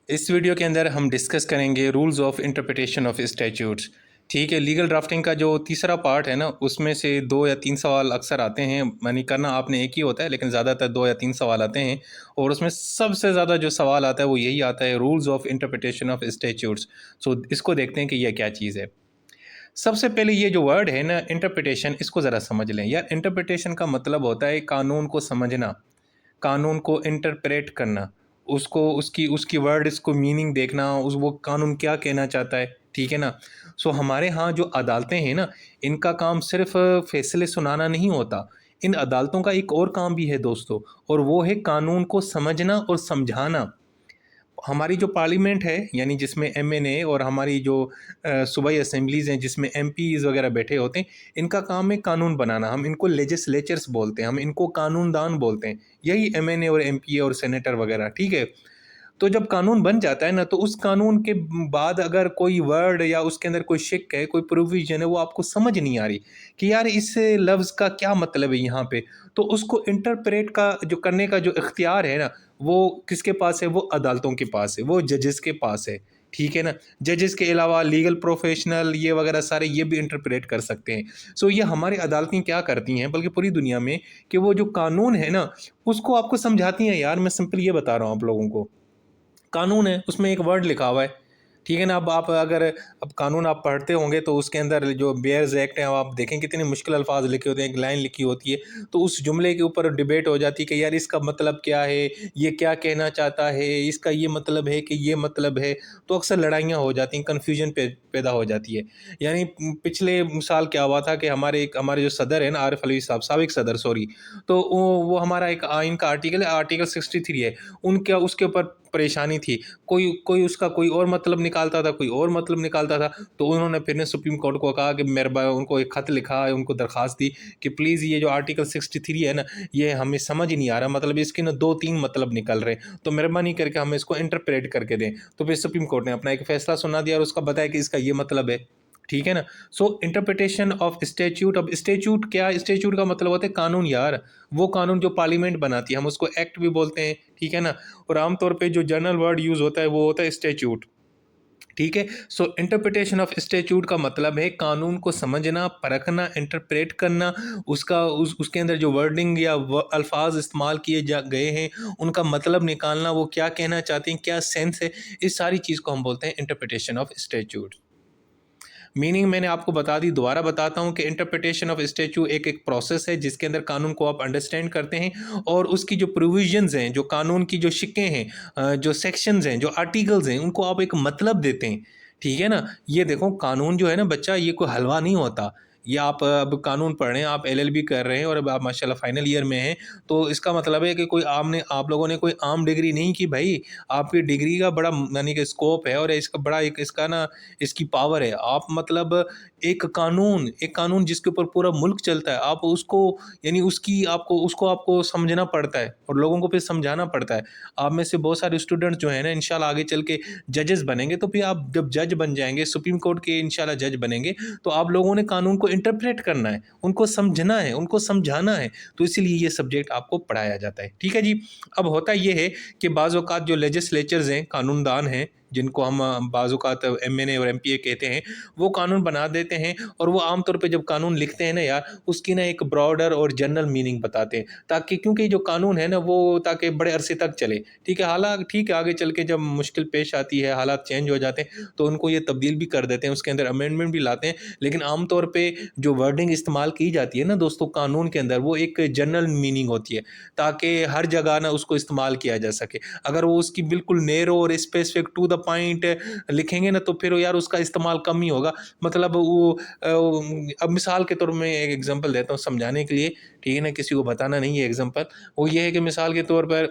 इस वीडियो के अंदर हम डिस्कस करेंगे rules of interpretation of statutes. ठीक है, लीगल ड्राफ्टिंग का जो तीसरा पार्ट है ना, उसमें से 2 या 3 सवाल अक्सर आते हैं। यानी करना आपने एक ही होता है, लेकिन ज़्यादातर 2 या 3 सवाल आते हैं। और उसमें सबसे ज़्यादा जो सवाल आता है वो यही आता है, rules of interpretation of statutes. So इसको देखते हैं कि यह क्या चीज़ है। सबसे पहले ये जो वर्ड है ना, इंटरप्रिटेशन, इसको ज़रा समझ लें यार। इंटरप्रिटेशन का मतलब होता है कानून को समझना, कानून को इंटरप्रेट करना, उसको उसकी उसकी वर्ड्स को मीनिंग देखना, उस वो कानून क्या कहना चाहता है। ठीक है ना। सो हमारे यहाँ जो अदालतें हैं ना, इनका काम सिर्फ फैसले सुनाना नहीं होता। इन अदालतों का एक और काम भी है दोस्तों, और वो है कानून को समझना और समझाना। हमारी जो पार्लियामेंट है, यानी जिसमें एमएनए और हमारी जो सूबाई असेंबलीज़ हैं जिसमें एमपीज़ वगैरह बैठे होते हैं, इनका काम है कानून बनाना। हम इनको लेजिस्लेचर्स बोलते हैं, हम इनको कानूनदान बोलते हैं। यही एमएनए और एमपी और सेनेटर वगैरह। ठीक है। तो जब कानून बन जाता है ना, तो उस कानून के बाद अगर कोई वर्ड या उसके अंदर कोई शिक है, कोई प्रोविजन है, वो आपको समझ नहीं आ रही कि यार इस लफ्ज़ का क्या मतलब है यहाँ पे, तो उसको इंटरप्रेट का जो करने का जो इख्तियार है ना, वो किसके पास है? वो अदालतों के पास है, वो जजेस के पास है। ठीक है ना। जजेस के अलावा लीगल प्रोफेशनल ये वगैरह सारे ये भी इंटरप्रेट कर सकते हैं। सो ये हमारी अदालतें क्या करती हैं, बल्कि पूरी दुनिया में, कि वो जो कानून है ना, उसको आपको समझाती हैं। यार मैं सिंपल ये बता रहा हूँ आप लोगों को, कानून है, उसमें एक वर्ड लिखा हुआ है। ठीक है ना। अब आप अगर अब कानून आप पढ़ते होंगे तो उसके अंदर जो बेयर्स एक्ट है, आप देखें कितने मुश्किल अल्फाज लिखे होते हैं, एक लाइन लिखी होती है, तो उस जुमले के ऊपर डिबेट हो जाती है कि यार इसका मतलब क्या है, ये क्या कहना चाहता है, इसका ये मतलब है कि ये मतलब है। तो अक्सर लड़ाइयाँ हो जाती हैं, कन्फ्यूजन पैदा हो जाती है। यानी पिछले साल क्या हुआ था कि हमारे जो सदर है ना, आरिफ अलवी साहब, साबिक सदर सॉरी, तो वो हमारा एक आइन का आर्टिकल है, आर्टिकल 63 है, उनका उसके ऊपर परेशानी थी। कोई कोई उसका कोई और मतलब निकालता था, कोई और मतलब निकालता था। तो उन्होंने फिर ने सुप्रीम कोर्ट को कहा कि मेहरबा उनको एक ख़त लिखा है, उनको दरख्वास्त दी कि प्लीज़ ये जो आर्टिकल 63 है ना, ये हमें समझ ही नहीं आ रहा, मतलब इसके ना 2-3 मतलब निकल रहे हैं, तो मेहरबानी करके हमें इसको इंटरप्रेट करके दें। तो फिर सुप्रीम कोर्ट ने अपना एक फ़ैसला सुना दिया और उसका बताया कि इसका ये मतलब है। ठीक है ना। सो इंटरप्रिटेशन ऑफ स्टैट्यूट। अब स्टैट्यूट क्या है? स्टैट्यूट का मतलब होता है कानून यार। वो कानून जो पार्लियामेंट बनाती है, हम उसको एक्ट भी बोलते हैं। ठीक है ना। और आमतौर पे जो जनरल वर्ड यूज़ होता है वो होता है स्टैट्यूट। ठीक है। सो इंटरप्रिटेशन ऑफ स्टैट्यूट का मतलब है कानून को समझना, परखना, इंटरप्रेट करना, उसके अंदर जो वर्डिंग या अल्फाज इस्तेमाल किए जा गए हैं, उनका मतलब निकालना, वो क्या कहना चाहते हैं, क्या सेंस है। इस सारी चीज़ को हम बोलते हैं इंटरप्रिटेशन ऑफ स्टैट्यूट। मीनिंग मैंने आपको बता दी, दोबारा बताता हूँ कि इंटरप्रिटेशन ऑफ स्टैच्यू एक प्रोसेस है जिसके अंदर कानून को आप अंडरस्टैंड करते हैं, और उसकी जो प्रोविजंस हैं, जो कानून की जो शिक्कें हैं, जो सेक्शंस हैं, जो आर्टिकल्स हैं, उनको आप एक मतलब देते हैं। ठीक है ना। ये देखो, कानून जो है ना बच्चा, ये कोई हलवा नहीं होता। ये आप अब कानून पढ़ रहे हैं, आप एलएलबी कर रहे हैं और अब आप माशाल्लाह फाइनल ईयर में हैं, तो इसका मतलब है कि कोई आपने आप लोगों ने कोई आम डिग्री नहीं की भाई। आपकी डिग्री का बड़ा यानी कि स्कोप है, और इसका बड़ा एक इसका ना इसकी पावर है। आप मतलब एक कानून जिसके ऊपर पूरा मुल्क चलता है, आप उसको यानी उसकी आपको समझना पड़ता है और लोगों को फिर समझाना पड़ता है। आप में से बहुत सारे स्टूडेंट्स जो हैं ना, इंशाल्लाह आगे चल के जजेस बनेंगे, तो फिर आप जब जज बन जाएंगे, सुप्रीम कोर्ट के इंशाल्लाह जज बनेंगे, तो आप लोगों ने कानून को इंटरप्रेट करना है, उनको समझना है, उनको समझाना है। तो इसीलिए ये सब्जेक्ट आपको पढ़ाया जाता है। ठीक है जी। अब होता ये है कि बाज़ औक़ात जो लेजिस्लेचर्स हैं, कानूनदान हैं, जिनको हम बाज़ औक़ात एमएनए और एमपीए कहते हैं, वो कानून बना देते हैं, और वो आम तौर पे जब कानून लिखते हैं ना यार, उसकी ना एक ब्रॉडर और जनरल मीनिंग बताते हैं, ताकि क्योंकि जो कानून है ना वो ताकि बड़े अरसे तक चले। ठीक है। हालाँकि ठीक है, आगे चल के जब मुश्किल पेश आती है, हालात चेंज हो जाते हैं, तो उनको ये तब्दील भी कर देते हैं, उसके अंदर अमेंडमेंट भी लाते हैं। लेकिन आम तौर पे जो वर्डिंग इस्तेमाल की जाती है ना दोस्तों कानून के अंदर, वो एक जनरल मीनिंग होती है, ताकि हर जगह ना उसको इस्तेमाल किया जा सके। अगर वो उसकी बिल्कुल नैरो और स्पेसिफिक टू द पॉइंट लिखेंगे ना, तो फिर यार उसका इस्तेमाल कम ही होगा। मतलब वो अब मिसाल के तौर में एक एग्जांपल देता हूँ समझाने के लिए। ठीक है ना, किसी को बताना नहीं है एग्जांपल। वो ये है कि मिसाल के तौर पर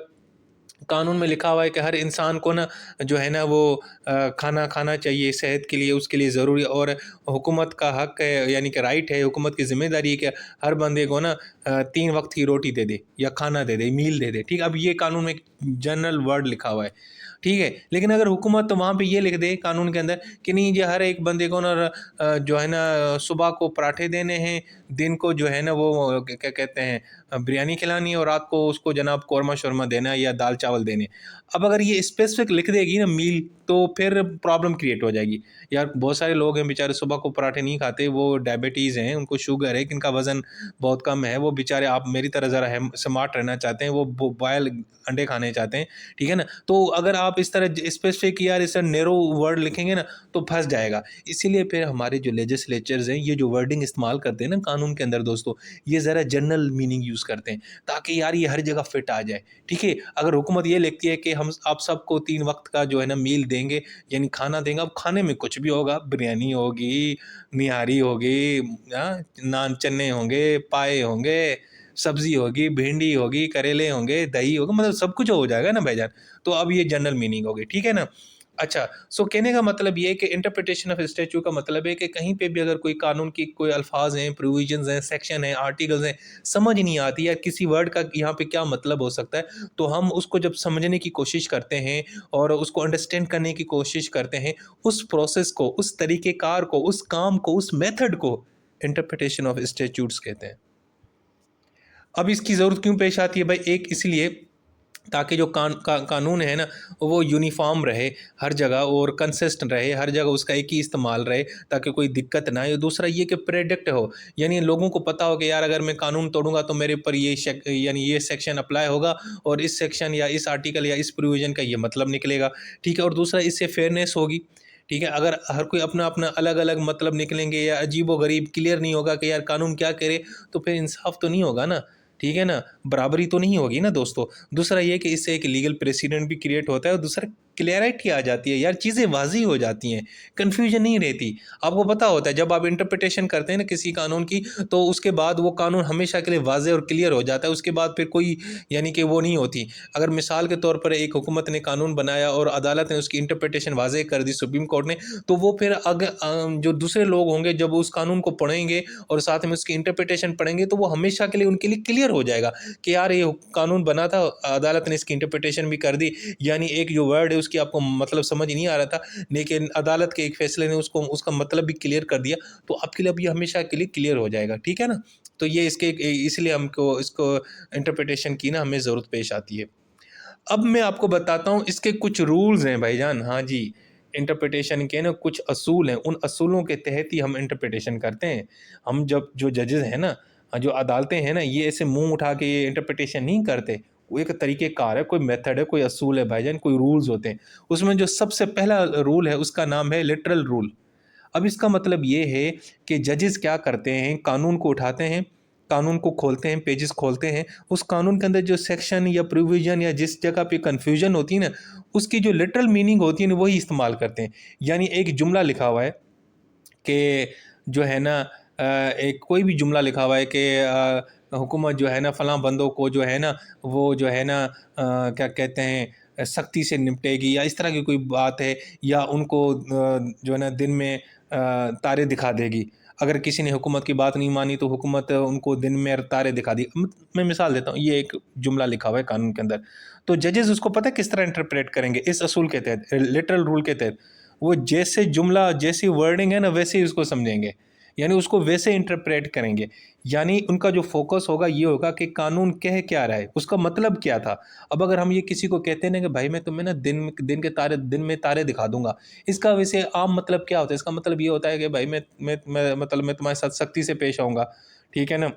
कानून में लिखा हुआ है कि हर इंसान को ना जो है ना वो खाना खाना चाहिए, सेहत के लिए उसके लिए ज़रूरी, और हुकूमत का हक है, यानी कि राइट है, हुकूमत की ज़िम्मेदारी है कि हर बंदे को ना 3 वक्त की रोटी दे दे या खाना दे दे, मील दे दे। ठीक है? अब ये कानून में एक जनरल वर्ड लिखा हुआ है। ठीक है। लेकिन अगर हुकूमत तो वहाँ पे ये लिख दे कानून के अंदर कि नहीं, ये हर एक बंदे को ना जो है ना सुबह को पराठे देने हैं, दिन को जो है ना वो क्या कहते हैं बिरयानी खिलानी है, और रात को उसको जनाब कौरमा शौरमा देना है या दाल चावल चावल देने। अब अगर ये स्पेसिफिक लिख देगी ना मील, तो फिर प्रॉब्लम क्रिएट हो जाएगी। यार बहुत सारे लोग हैं बेचारे सुबह को पराठे नहीं खाते, वो डायबिटीज़ हैं, उनको शुगर है, जिनका वज़न बहुत कम है, वो बेचारे आप मेरी तरह ज़रा है स्मार्ट रहना चाहते हैं, वो बॉयल अंडे खाने चाहते हैं, ठीक है ना? तो अगर आप इस तरह स्पेसिफिक यार इस नैरो वर्ड लिखेंगे ना तो फँस जाएगा। इसीलिए फिर हमारे जो लेजिस्लेचर्स हैं, ये जो वर्डिंग इस्तेमाल करते हैं ना कानून के अंदर दोस्तों, ये ज़रा जनरल मीनिंग यूज़ करते हैं, ताकि यार ये हर जगह फिट आ जाए, ठीक है? अगर हुकूमत ये लिखती है कि हम आप सबको 3 वक़्त का जो है ना मील देंगे, यानी खाना देंगे, अब खाने में कुछ भी होगा, बिरयानी होगी, निहारी होगी, नान चने होंगे, पाए होंगे, सब्ज़ी होगी, भिंडी होगी, करेले होंगे, दही होगा, मतलब सब कुछ हो जाएगा ना भाईजान। तो अब ये जनरल मीनिंग हो गई, ठीक है ना? अच्छा, सो कहने का मतलब ये है कि इंटरप्रिटेशन ऑफ स्टैच्यू का मतलब है कि कहीं पे भी अगर कोई कानून की कोई अल्फाज हैं, प्रोविजंस हैं, सेक्शन हैं, आर्टिकल्स हैं, समझ नहीं आती या किसी वर्ड का यहाँ पे क्या मतलब हो सकता है, तो हम उसको जब समझने की कोशिश करते हैं और उसको अंडरस्टैंड करने की कोशिश करते हैं, उस प्रोसेस को, उस तरीक़ेकार को, उस काम को, उस मेथड को इंटरप्रिटेशन ऑफ स्टैट्यूट्स कहते हैं। अब इसकी ज़रूरत क्यों पेश आती है भाई? एक इसलिए ताकि जो कानून है ना वो यूनिफ़ॉर्म रहे हर जगह और कंसिस्टेंट रहे, हर जगह उसका एक ही इस्तेमाल रहे, ताकि कोई दिक्कत ना आए। दूसरा ये कि प्रेडिक्ट हो, यानी लोगों को पता हो कि यार अगर मैं कानून तोड़ूँगा तो मेरे ऊपर ये यानी ये सेक्शन अप्लाई होगा और इस सेक्शन या इस आर्टिकल या इस प्रोविज़न का ये मतलब निकलेगा, ठीक है? और दूसरा इससे फेयरनेस होगी, ठीक है? अगर हर कोई अपना-अपना अलग-अलग मतलब निकलेंगे या अजीबो-गरीब क्लियर नहीं होगा कि यार कानून क्या करे, तो फिर इंसाफ़ तो नहीं होगा ना, ठीक है ना? बराबरी तो नहीं होगी ना दोस्तों। दूसरा ये कि इससे एक लीगल प्रेसिडेंट भी क्रिएट होता है और दूसरा क्लैरिटी आ जाती है, यार चीज़ें वाज़ी हो जाती हैं, कन्फ्यूजन नहीं रहती। आपको पता होता है जब आप इंटरप्रिटेशन करते हैं ना किसी कानून की, तो उसके बाद वो कानून हमेशा के लिए वाज़े और क्लियर हो जाता है, उसके बाद फिर कोई यानी कि वो नहीं होती। अगर मिसाल के तौर पर एक हुकूमत ने कानून बनाया और अदालत ने उसकी इंटरप्रिटेशन वाज़े कर दी सुप्रीम कोर्ट ने, तो वो फिर जो दूसरे लोग होंगे जब उस कानून को पढ़ेंगे और साथ में उसकी इंटरप्रिटेशन पढ़ेंगे, तो वो हमेशा के लिए उनके लिए क्लियर हो जाएगा कि यार ये कानून बना था, अदालत ने इसकी इंटरप्रिटेशन भी कर दी, यानी एक जो वर्ड है उसकी आपको मतलब समझ नहीं आ रहा था, लेकिन अदालत के एक फैसले ने उसको उसका मतलब भी क्लियर कर दिया, तो आपके लिए अब ये हमेशा के लिए क्लियर हो जाएगा, ठीक है ना? तो ये इसके इसलिए हमको इसको इंटरप्रिटेशन की ना हमें ज़रूरत पेश आती है। अब मैं आपको बताता हूँ इसके कुछ रूल्स हैं भाईजान। हाँ जी, इंटरप्रिटेशन के ना कुछ असूल हैं, उन असूलों के तहत ही हम इंटरप्रिटेशन करते हैं। हम जब जो जजेस हैं ना, जो अदालतें हैं ना, ये ऐसे मुँह उठा के ये इंटरप्रिटेशन नहीं करते। वो एक तरीक़ेकार है, कोई मेथड है, कोई असूल है भाईजान, कोई रूल्स होते हैं। उसमें जो सबसे पहला रूल है उसका नाम है लिटरल रूल। अब इसका मतलब ये है कि जजेस क्या करते हैं, कानून को उठाते हैं, कानून को खोलते हैं, पेजेस खोलते हैं, उस कानून के अंदर जो सेक्शन या प्रोविज़न या जिस जगह पे कन्फ्यूजन होती है ना, उसकी जो लिटरल मीनिंग होती है ना, वही इस्तेमाल करते हैं। यानी एक जुमला लिखा हुआ है कि जो है ना एक कोई भी जुमला लिखा हुआ है कि हुकूमत जो है ना फलां बंदों को जो है ना वो जो है ना क्या कहते हैं सख्ती से निपटेगी या इस तरह की कोई बात है, या उनको जो है ना दिन में तारे दिखा देगी। अगर किसी ने हुकूमत की बात नहीं मानी तो हुकूमत उनको दिन में तारे दिखा दी। मैं मिसाल देता हूँ, ये एक जुमला लिखा हुआ है कानून के अंदर। तो जजेस उसको पता है किस तरह इंटरप्रेट करेंगे इस असूल के तहत, लिटरल रूल के तहत। वो जैसे जुमला जैसी वर्डिंग है ना वैसे ही उसको समझेंगे, यानी उसको वैसे इंटरप्रेट करेंगे। यानी उनका जो फोकस होगा ये होगा कि कानून कह क्या रहा है, उसका मतलब क्या था। अब अगर हम ये किसी को कहते हैं ना कि भाई मैं तुम्हें ना दिन में तारे दिखा दूंगा, इसका वैसे आम मतलब क्या होता है? इसका मतलब ये होता है कि भाई मैं मतलब मैं तुम्हारे साथ सख्ती से पेश आऊँगा, ठीक है ना?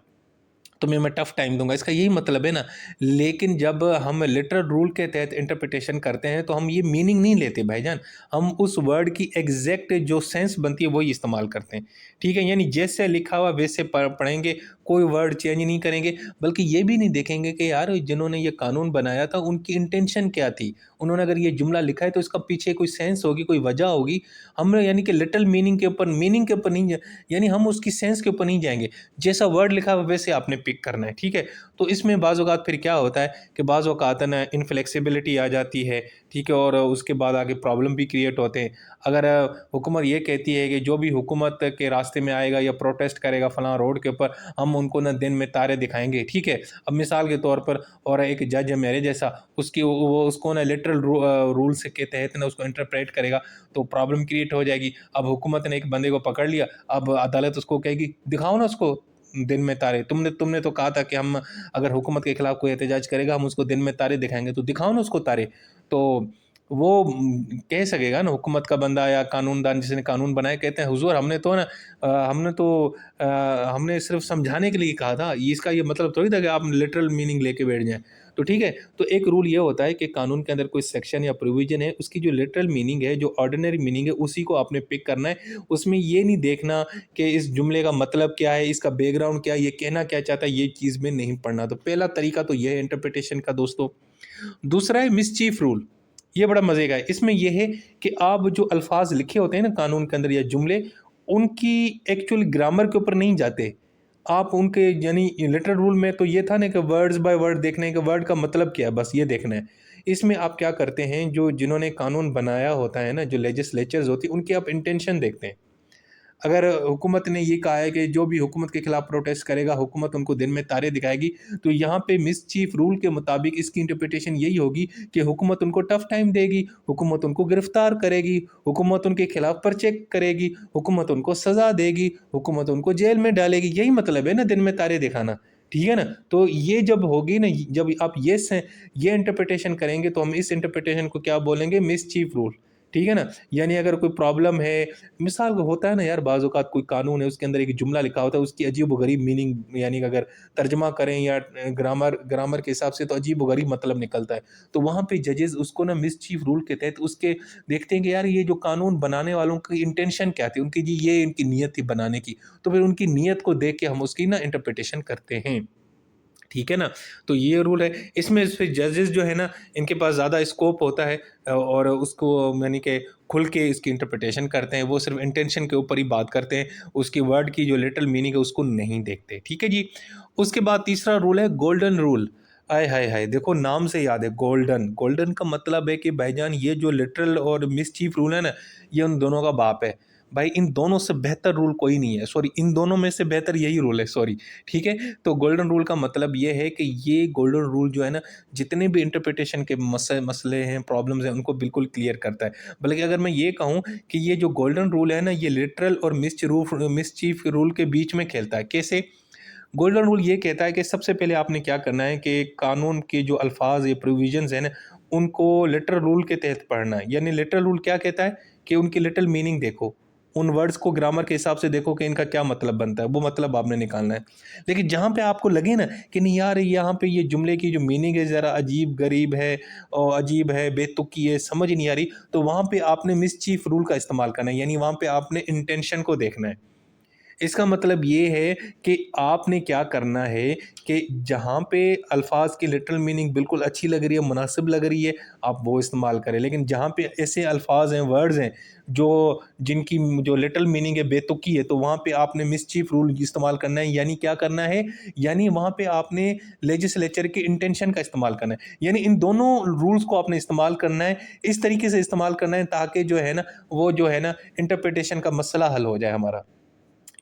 तुम्हें मैं टफ टाइम दूँगा, इसका यही मतलब है ना। लेकिन जब हम लिटरल रूल के तहत इंटरप्रिटेशन करते हैं तो हम ये मीनिंग नहीं लेते भाईजान, हम उस वर्ड की एग्जैक्ट जो सेंस बनती है वही इस्तेमाल करते हैं, ठीक है? यानी जैसे लिखा हुआ वैसे पढ़ेंगे, कोई वर्ड चेंज नहीं करेंगे, बल्कि ये भी नहीं देखेंगे कि यार जिन्होंने ये कानून बनाया था उनकी इंटेंशन क्या थी। उन्होंने अगर ये जुमला लिखा है तो इसका पीछे कोई सेंस होगी, कोई वजह होगी। हम यानी कि लिटल मीनिंग के ऊपर नहीं, यानी हम उसकी सेंस के ऊपर नहीं जाएँगे। जैसा वर्ड लिखा हुआ वैसे आपने पिक करना है, ठीक है? तो इसमें बाज़ औक़ात फिर क्या होता है कि बाज़ औक़ात ना इनफ्लेक्सिबिलिटी आ जाती है, ठीक है? और उसके बाद आगे प्रॉब्लम भी क्रिएट होते हैं। अगर हुकूमत ये कहती है कि जो भी हुकूमत के रास्ते में आएगा या प्रोटेस्ट करेगा फलाँ रोड के ऊपर, हम उनको ना दिन में तारे दिखाएँगे, ठीक है? अब मिसाल के तौर पर और एक जज है मेरे जैसा, उसकी वो उसको ना लिटरल रूल्स के तहत ना उसको इंटरप्रेट करेगा, तो प्रॉब्लम क्रिएट हो जाएगी। अब हुकूमत ने एक बंदे को पकड़ लिया, अब अदालत उसको कहेगी, "दिखाओ ना उसको, दिन में तारे, तुमने तो कहा था कि हम अगर हुकूमत के खिलाफ कोई एहतजाज करेगा हम उसको दिन में तारे दिखाएंगे, तो दिखाओ ना उसको तारे। तो वो कह सकेगा ना, हुकूमत का बंदा या कानूनदान जिसने कानून बनाए, कहते हैं हुजूर हमने तो ना हमने सिर्फ समझाने के लिए कहा था, ये इसका ये मतलब थोड़ी था कि आप लिटरल मीनिंग लेके बैठ जाएं। तो ठीक है, तो एक रूल ये होता है कि कानून के अंदर कोई सेक्शन या प्रोविजन है, उसकी जो लिटरल मीनिंग है, जो ऑर्डिनरी मीनिंग है, उसी को आपने पिक करना है। उसमें ये नहीं देखना कि इस जुमले का मतलब क्या है, इसका बैकग्राउंड क्या है, ये कहना क्या चाहता है, ये चीज़ में नहीं पढ़ना। तो पहला तरीका तो ये है इंटरप्रिटेशन का दोस्तों। दूसरा है मिसचीफ रूल। ये बड़ा मज़े का है। इसमें यह है कि आप जो अल्फाज लिखे होते हैं ना कानून के अंदर या जुमले, उनकी एक्चुअल ग्रामर के ऊपर नहीं जाते आप, उनके यानी लिटरल रूल में तो ये था ना कि वर्ड्स बाय वर्ड देखने के, वर्ड का मतलब क्या है बस ये देखना है। इसमें आप क्या करते हैं, जो जिन्होंने कानून बनाया होता है ना, जो लेजिस्लेचर्स होती है, उनकी आप इंटेंशन देखते हैं। अगर हुकूमत ने ये कहा है कि जो भी हुकूमत के खिलाफ प्रोटेस्ट करेगा हुकूमत उनको दिन में तारे दिखाएगी, तो यहाँ पे मिसचीफ रूल के मुताबिक इसकी इंटरप्रिटेशन यही होगी कि हुकूमत उनको टफ टाइम देगी, हुकूमत उनको गिरफ्तार करेगी, हुकूमत उनके खिलाफ पर्चे करेगी, हुकूमत उनको सज़ा देगी, हुकूमत उनको जेल में डालेगी। यही मतलब है ना दिन में तारे दिखाना, ठीक है ना। तो ये जब होगी ना, जब आप ये इंटरप्रिटेशन करेंगे, तो हम इस इंटरप्रिटेशन को क्या बोलेंगे, मिसचीफ रूल, ठीक है ना। यानी अगर कोई प्रॉब्लम है, मिसाल को होता है ना यार, बाज़ औक़ात कोई कानून है उसके अंदर एक जुमला लिखा होता है, उसकी अजीब-व-गरीब मीनिंग, यानी कि अगर तर्जुमा करें या ग्रामर के हिसाब से तो अजीब-व-गरीब मतलब निकलता है। तो वहाँ पे जजेस उसको ना मिसचीफ रूल के तहत उसके देखते हैं कि यार ये जो कानून बनाने वालों की इंटेंशन क्या थी, उनकी जी ये इनकी नीयत थी बनाने की, तो फिर उनकी नीयत को देख के हम उसकी ना इंटरप्रिटेशन करते हैं। ठीक है ना? तो ये रूल है। इसमें फिर जजेस जो है ना, इनके पास ज़्यादा स्कोप होता है और उसको यानी कि खुल के इसकी इंटरप्रिटेशन करते हैं। वो सिर्फ़ इंटेंशन के ऊपर ही बात करते हैं, उसकी वर्ड की जो लिटरल मीनिंग है उसको नहीं देखते। ठीक है जी? उसके बाद तीसरा रूल है गोल्डन रूल। आय हाय हाय! देखो नाम से याद है गोल्डन। गोल्डन का मतलब है कि भाईजान ये जो लिटरल और मिसचीफ रूल है ना, ये उन दोनों का बाप है। भाई इन दोनों से बेहतर रूल कोई नहीं है, सॉरी इन दोनों में से बेहतर यही रूल है, सॉरी, ठीक है। तो गोल्डन रूल का मतलब ये है कि ये गोल्डन रूल जो है ना, जितने भी इंटरप्रिटेशन के मसले हैं, प्रॉब्लम्स हैं, उनको बिल्कुल क्लियर करता है। बल्कि अगर मैं ये कहूँ कि ये जो गोल्डन रूल है ना, ये लिटरल और मिसचीफ रूल के बीच में खेलता है। कैसे? गोल्डन रूल ये कहता है कि सबसे पहले आपने क्या करना है कि कानून के जो अल्फाज या प्रोविजंस हैं ना, उनको लिटरल रूल के तहत पढ़ना है। यानी लिटरल रूल क्या कहता है कि उनकी लिटरल मीनिंग देखो, उन वर्ड्स को ग्रामर के हिसाब से देखो कि इनका क्या मतलब बनता है, वो मतलब आपने निकालना है। लेकिन जहाँ पे आपको लगे ना कि नहीं यार यहाँ पे ये जुमले की जो मीनिंग है ज़रा अजीब-गरीब है और अजीब है, बेतुकी है, समझ नहीं आ रही, तो वहाँ पे आपने मिसचीफ रूल का इस्तेमाल करना है। यानी वहाँ पे आपने इंटेंशन को देखना है। इसका मतलब ये है कि आपने क्या करना है कि जहाँ पे अल्फाज की लिटरल मीनिंग बिल्कुल अच्छी लग रही है, मुनासिब लग रही है, आप वो इस्तेमाल करें। लेकिन जहाँ पे ऐसे अल्फाज हैं, वर्ड्स हैं जिनकी जो लिटरल मीनिंग है बेतुकी है, तो वहाँ पे आपने मिसचीफ रूल इस्तेमाल करना है। यानी क्या करना है, यानी वहाँ पे आपने लेजिस्लेचर की इंटेंशन का इस्तेमाल करना है। यानी इन दोनों रूल्स को आपने इस्तेमाल करना है, इस तरीके से इस्तेमाल करना है ताकि जो है ना, वो जो है ना इंटरप्रिटेशन का मसला हल हो जाए हमारा।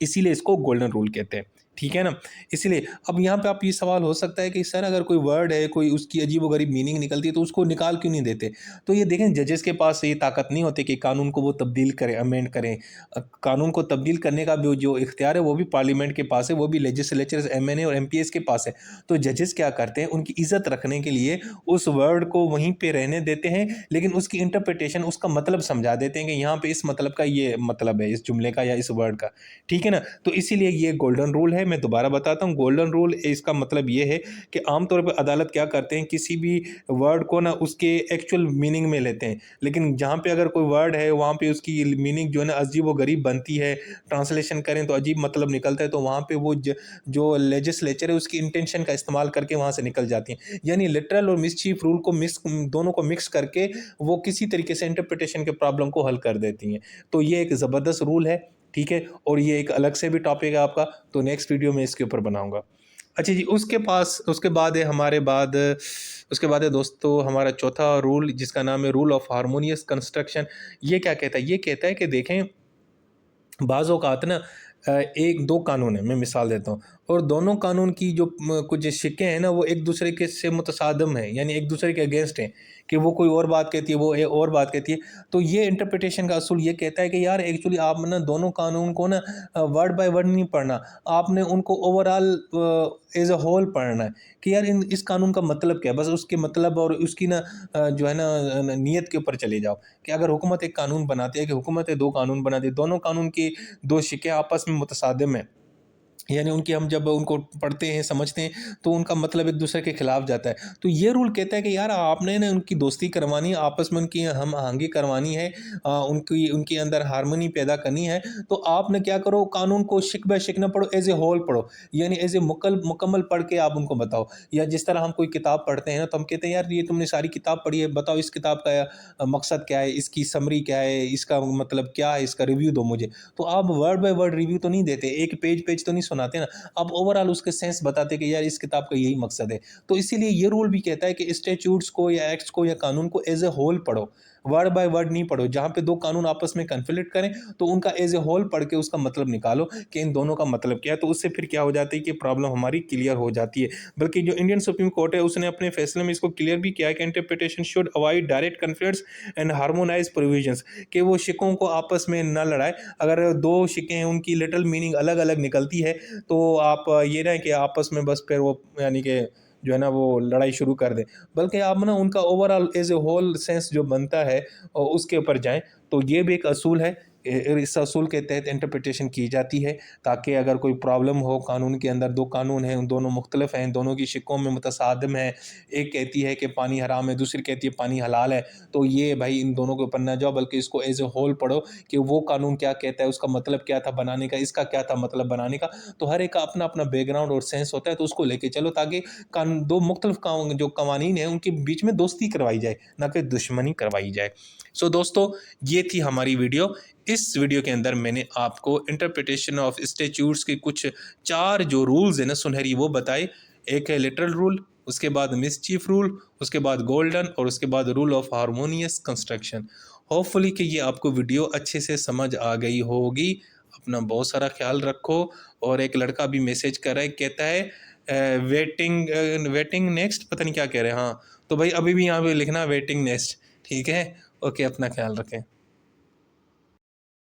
इसीलिए इसको गोल्डन रूल कहते हैं, ठीक है ना। इसीलिए अब यहाँ पे आप ये सवाल हो सकता है कि सर अगर कोई वर्ड है, कोई उसकी अजीब-व-गरीब मीनिंग निकलती है तो उसको निकाल क्यों नहीं देते? तो ये देखें जजेस के पास ये ताकत नहीं होती कि कानून को वो तब्दील करें, अमेंड करें। कानून को तब्दील करने का भी जो इख्तियार है वो भी पार्लियामेंट के पास है, वो भी लेजिस्लेचर्स एमएनए और एमपीएस के पास है। तो जजेस क्या करते हैं, उनकी इज़्ज़त रखने के लिए उस वर्ड को वहीं पे रहने देते हैं, लेकिन उसकी इंटरप्रिटेशन, उसका मतलब समझा देते हैं कि यहाँ पे इस मतलब का ये मतलब है, इस जुमले का या इस वर्ड का, ठीक है ना। तो इसीलिए ये गोल्डन रूल है। मैं दोबारा बताता हूँ, गोल्डन रूल इसका मतलब ये है कि आमतौर पर अदालत क्या करते हैं, किसी भी वर्ड को ना उसके एक्चुअल मीनिंग में लेते हैं, लेकिन जहाँ पे अगर कोई वर्ड है वहाँ पे उसकी मीनिंग जो है ना अजीब व गरीब बनती है, ट्रांसलेशन करें तो अजीब मतलब निकलता है, तो वहाँ पे वो जो लेजिस्लेचर है उसकी इंटेंशन का इस्तेमाल करके वहाँ से निकल जाती हैं। यानी लिटरल और मिसचीफ रूल को दोनों को मिक्स करके वो किसी तरीके से इंटरप्रिटेशन के प्रॉब्लम को हल कर देती हैं। तो ये एक ज़बरदस्त रूल है, ठीक है। और ये एक अलग से भी टॉपिक है आपका, तो नेक्स्ट वीडियो में इसके ऊपर बनाऊंगा। अच्छा जी, उसके बाद है दोस्तों हमारा चौथा रूल, जिसका नाम है रूल ऑफ हार्मोनियस कंस्ट्रक्शन। ये क्या कहता है? ये कहता है कि देखें बाज़ औक़ात ना एक दो कानून है, मैं मिसाल देता हूँ। और दोनों कानून की जो कुछ शिक्के हैं ना वो एक दूसरे के से मुतसादम है, यानी एक दूसरे के अगेंस्ट हैं, कि वो कोई और बात कहती है, वो एक और बात कहती है। तो ये इंटरप्रिटेशन का असूल ये कहता है कि यार एक्चुअली आप ना दोनों कानून को ना वर्ड बाय वर्ड नहीं पढ़ना, आपने उनको ओवरऑल एज अ होल पढ़ना है, कि यार इन इस कानून का मतलब क्या है, बस उसके मतलब और उसकी ना जो है ना नीयत के ऊपर चले जाओ। कि अगर हुकूमत एक कानून बनाती है, कि हुकूमत दो कानून बनाती है, दोनों कानून के दो शिक्के आपस में मुतसादिम हैं, यानी उनकी हम जब उनको पढ़ते हैं समझते हैं तो उनका मतलब एक दूसरे के खिलाफ जाता है। तो ये रूल कहता है कि यार आपने ना उनकी दोस्ती करवानी है, आपस में उनकी हम आहंगी करवानी है, उनकी उनके अंदर हारमोनी पैदा करनी है। तो आपने क्या करो, कानून को शिक बाय शिक ना पढ़ो, एज ए होल पढ़ो, यानी एज ए मुकम्मल पढ़ के आप उनको बताओ। या जिस तरह हम कोई किताब पढ़ते हैं ना, तो हम कहते हैं यार ये तुमने सारी किताब पढ़ी है, बताओ इस किताब का मकसद क्या है, इसकी समरी क्या है, इसका मतलब क्या है, इसका रिव्यू दो मुझे। तो आप वर्ड बाय वर्ड रिव्यू तो नहीं देते, एक पेज पेज तो नहीं सुनाते ना, आप ओवरऑल उसके सेंस बताते कि यार इस किताब का यही मकसद है। तो इसीलिए ये रूल भी कहता है कि स्टैट्यूट्स को या एक्ट्स को या कानून को एज ए होल पढ़ो, वर्ड बाय वर्ड नहीं पढ़ो। जहाँ पे दो कानून आपस में कन्फ्लिक्ट करें तो उनका एज ए होल पढ़ के उसका मतलब निकालो कि इन दोनों का मतलब क्या है। तो उससे फिर क्या हो जाती है कि प्रॉब्लम हमारी क्लियर हो जाती है। बल्कि जो इंडियन सुप्रीम कोर्ट है उसने अपने फैसले में इसको क्लियर भी किया है कि interpretation should avoid direct conflicts and harmonise provisions, कि वो शिकों को आपस में न लड़ाए। अगर दो शिकें हैं उनकी लिटल मीनिंग अलग अलग निकलती है तो आप ये ना कि आपस में बस फिर वो यानी कि जो है ना वो लड़ाई शुरू कर दें, बल्कि आप ना उनका overall as a whole sense जो बनता है और उसके ऊपर जाएं। तो ये भी एक असूल है, इस असूल के तहत इंटरप्रिटेशन की जाती है, ताकि अगर कोई प्रॉब्लम हो कानून के अंदर, दो कानून हैं, उन दोनों मुख्तलिफ हैं, दोनों की शिक्कों में मुतसादिम है, एक कहती है कि पानी हराम है, दूसरी कहती है पानी हलाल है, तो ये भाई इन दोनों के ऊपर ना जाओ, बल्कि इसको एज ए होल पढ़ो कि वो कानून क्या कहता है, उसका मतलब क्या था बनाने का, इसका क्या था मतलब बनाने का। तो हर एक का अपना अपना बैकग्राउंड और सेंस होता है, तो उसको लेके चलो, ताकि दो मुख्तलिफ जो कवानीन है उनके बीच में दोस्ती करवाई जाए, ना कि दुश्मनी करवाई जाए। सो दोस्तों, ये थी हमारी वीडियो। इस वीडियो के अंदर मैंने आपको इंटरप्रिटेशन ऑफ स्टैट्यूट्स के कुछ 4 जो रूल्स हैं ना सुनहरी, वो बताए। एक है लिटरल रूल, उसके बाद मिसचीफ रूल, उसके बाद गोल्डन, और उसके बाद rule of harmonious construction. Hopefully कि ये आपको वीडियो अच्छे से समझ आ गई होगी। अपना बहुत सारा ख्याल रखो। और एक लड़का भी मैसेज कर रहा है, कहता है वेटिंग नेक्स्ट, पता नहीं क्या कह रहे हैं। हाँ, तो भाई अभी भी यहाँ पे लिखना वेटिंग नेक्स्ट, ठीक है। ओके, अपना ख्याल रखें।